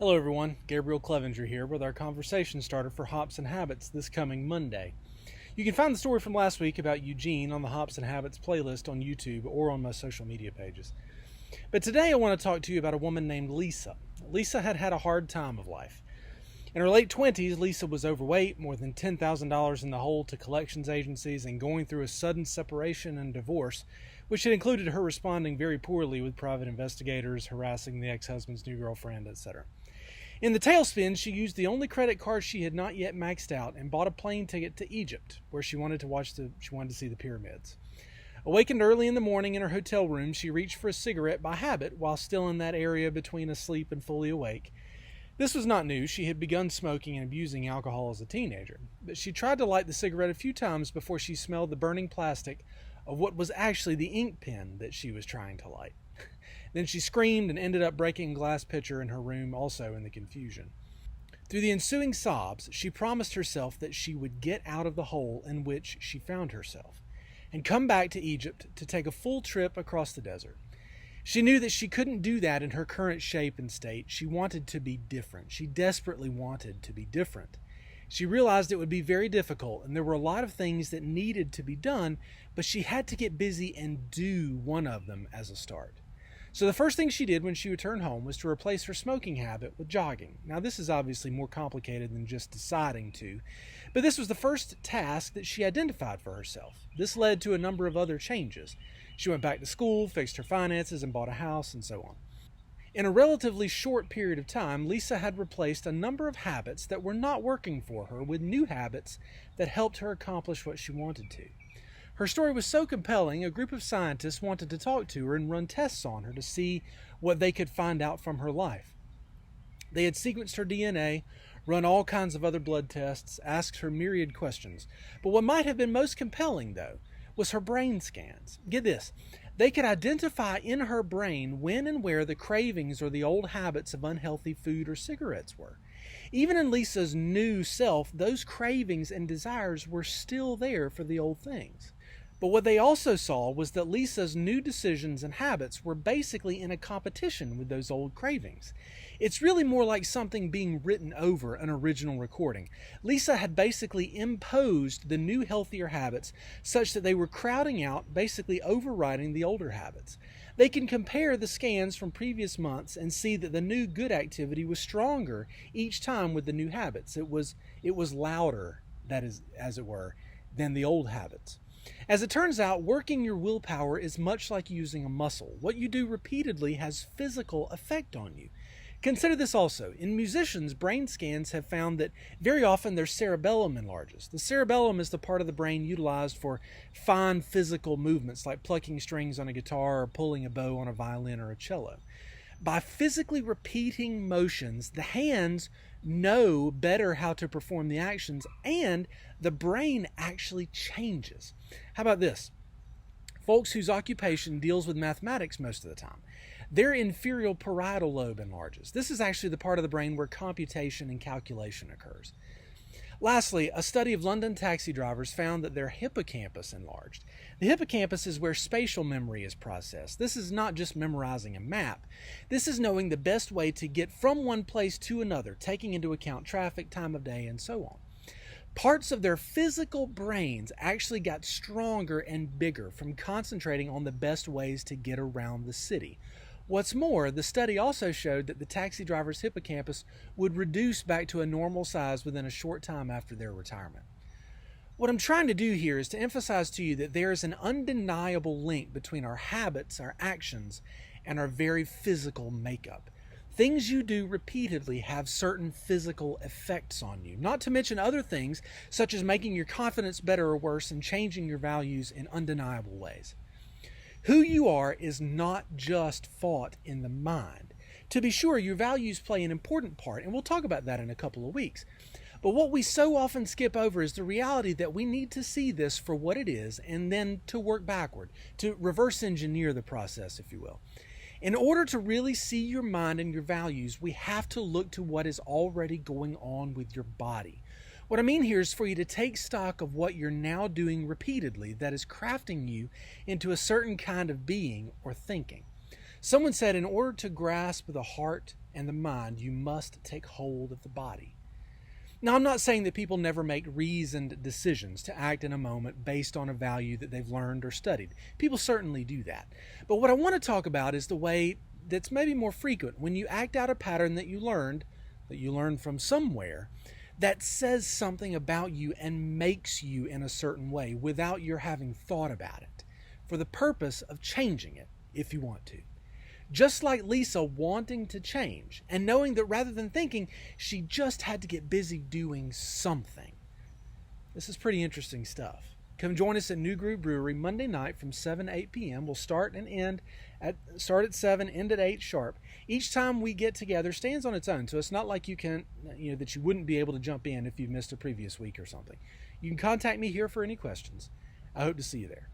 Hello everyone, Gabriel Clevenger here with our conversation starter for Hops and Habits this coming Monday. You can find the story from last week about Eugene on the Hops and Habits playlist on YouTube or on my social media pages. But today I want to talk to you about a woman named Lisa. Lisa had had a hard time of life. In her late 20s, Lisa was overweight, more than $10,000 in the hole to collections agencies, and going through a sudden separation and divorce, which had included her responding very poorly with private investigators, harassing the ex-husband's new girlfriend, etc. In the tailspin, she used the only credit card she had not yet maxed out and bought a plane ticket to Egypt, where she wanted to see the pyramids. Awakened early in the morning in her hotel room, she reached for a cigarette by habit while still in that area between asleep and fully awake. This was not new. She had begun smoking and abusing alcohol as a teenager, but she tried to light the cigarette a few times before she smelled the burning plastic of what was actually the ink pen that she was trying to light. Then she screamed and ended up breaking a glass pitcher in her room, also in the confusion. Through the ensuing sobs, she promised herself that she would get out of the hole in which she found herself and come back to Egypt to take a full trip across the desert. She knew that she couldn't do that in her current shape and state. She wanted to be different. She desperately wanted to be different. She realized it would be very difficult, and there were a lot of things that needed to be done, but she had to get busy and do one of them as a start. So the first thing she did when she returned home was to replace her smoking habit with jogging. Now this is obviously more complicated than just deciding to, but this was the first task that she identified for herself. This led to a number of other changes. She went back to school, fixed her finances, and bought a house, and so on. In a relatively short period of time, Lisa had replaced a number of habits that were not working for her with new habits that helped her accomplish what she wanted to. Her story was so compelling, a group of scientists wanted to talk to her and run tests on her to see what they could find out from her life. They had sequenced her DNA, run all kinds of other blood tests, asked her myriad questions. But what might have been most compelling, though, was her brain scans. Get this. They could identify in her brain when and where the cravings or the old habits of unhealthy food or cigarettes were. Even in Lisa's new self, those cravings and desires were still there for the old things. But what they also saw was that Lisa's new decisions and habits were basically in a competition with those old cravings. It's really more like something being written over an original recording. Lisa had basically imposed the new healthier habits such that they were crowding out, basically overriding the older habits. They can compare the scans from previous months and see that the new good activity was stronger each time with the new habits. It was louder, that is, as it were, than the old habits. As it turns out, working your willpower is much like using a muscle. What you do repeatedly has physical effect on you. Consider this also. In musicians, brain scans have found that very often their cerebellum enlarges. The cerebellum is the part of the brain utilized for fine physical movements like plucking strings on a guitar or pulling a bow on a violin or a cello. By physically repeating motions, the hands know better how to perform the actions, and the brain actually changes. How about this? Folks whose occupation deals with mathematics most of the time, their inferior parietal lobe enlarges. This is actually the part of the brain where computation and calculation occurs. Lastly, a study of London taxi drivers found that their hippocampus enlarged. The hippocampus is where spatial memory is processed. This is not just memorizing a map. This is knowing the best way to get from one place to another, taking into account traffic, time of day, and so on. Parts of their physical brains actually got stronger and bigger from concentrating on the best ways to get around the city. What's more, the study also showed that the taxi driver's hippocampus would reduce back to a normal size within a short time after their retirement. What I'm trying to do here is to emphasize to you that there is an undeniable link between our habits, our actions, and our very physical makeup. Things you do repeatedly have certain physical effects on you, not to mention other things such as making your confidence better or worse and changing your values in undeniable ways. Who you are is not just fought in the mind. To be sure, your values play an important part, and we'll talk about that in a couple of weeks. But what we so often skip over is the reality that we need to see this for what it is and then to work backward, to reverse engineer the process, if you will. In order to really see your mind and your values, we have to look to what is already going on with your body. What I mean here is for you to take stock of what you're now doing repeatedly that is crafting you into a certain kind of being or thinking. Someone said in order to grasp the heart and the mind, you must take hold of the body. Now, I'm not saying that people never make reasoned decisions to act in a moment based on a value that they've learned or studied. People certainly do that. But what I want to talk about is the way that's maybe more frequent when you act out a pattern that you learned from somewhere, that says something about you and makes you in a certain way without your having thought about it, for the purpose of changing it if you want to. Just like Lisa wanting to change and knowing that rather than thinking, she just had to get busy doing something. This is pretty interesting stuff. Come join us at New Groove Brewery Monday night from 7 to 8 p.m. We'll start at 7, end at 8 sharp. Each time we get together stands on its own, so it's not like that you wouldn't be able to jump in if you've missed a previous week or something. You can contact me here for any questions. I hope to see you there.